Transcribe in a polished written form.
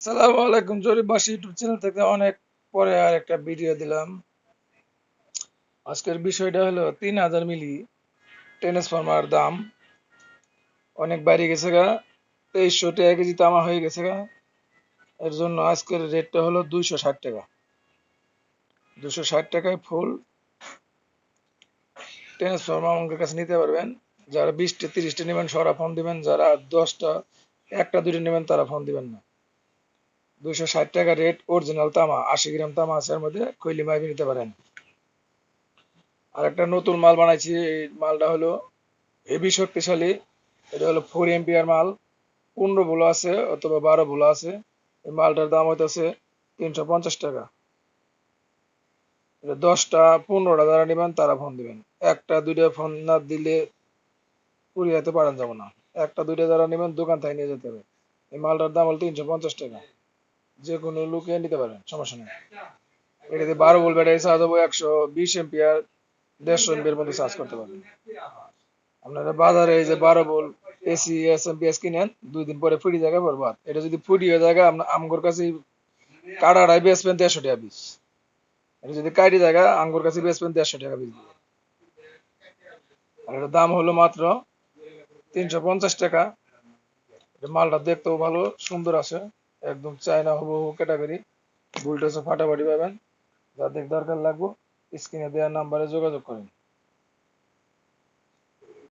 সালাম আলাইকুম। জরিপবাসী YouTube channel থেকে অনেক পরে আর একটা ভিডিও দিলাম। আজকের বিষয়টা হলো 3000 মিলি ট্রান্সফরমার দাম অনেক বাইরে গেছে গা। 2300 টাকা কেজি তামা হয়ে গেছে গা। এর জন্য আজকের রেটটা হলো 260 টাকা। 260 টাকায় ফুল ট্রান্সফরমার আমাদের কাছে নিতে পারবেন। যারা 20টা 30টা নেবেন সরা ফোন দিবেন, যারা 10টা একটা দুইটা নেবেন তারা ফোন দিবেন না। 260 টাকা রেট। অরিজিনাল তামা 80 গ্রাম তামা আছে, এর মধ্যে কইলি মাইবি নিতে পারেন। আর একটা নতুন মাল বানাইছি, এই মালটা হলো হেভি শক্তিশালী। এটা হলো 4 এম্পিয়ার মাল। 15 ভোল্ট আছে অথবা 12 ভোল্ট আছে। এই মালটার দাম হইতেছে 350 টাকা। এটা 10টা 15টা যারা নেবেন তারা ফোন দিবেন। একটা দুইটা ফোন না দিলে কুরিয়াতে পাঠান যাবো না। একটা দুইটা যারা নেবেন দোকান থেকে নিয়ে যেতে হবে। এই মালটার দাম হলো 350 টাকা। যে কোনো লোকে নিতে পারেন, সমস্যা নেই। এটাতে 12 ভোল্ট ব্যাটারি চার্জ হবো, 120 এম্পিয়ার 150 এমপিয়ার মধ্যে চার্জ করতে পারবেন। আপনারা বাজারে এই যে 12 ভোল্ট এসি এসএমপিএস কিনেন, 2 দিন পরে ফুটি জায়গা বরবাদ। এটা যদি ফুটি হয়ে জায়গা আমগোর কাছে কাটাটাই বেচবেন 150 টাকা পিস। এটা যদি কাটি জায়গা আমগোর কাছে বেচবেন 150 টাকা পিস দিয়ে। আর এটার দাম হলো মাত্র 350 টাকা। এটা মালটা দেখতেও ভালো সুন্দর আছে, একদম চায়না হুবহু ক্যাটাগরি। ভোল্টেজও ফাটাফাটি পাবেন। যাদের দরকার লাগবে স্ক্রিনে দেওয়া নাম্বারে যোগাযোগ করেন।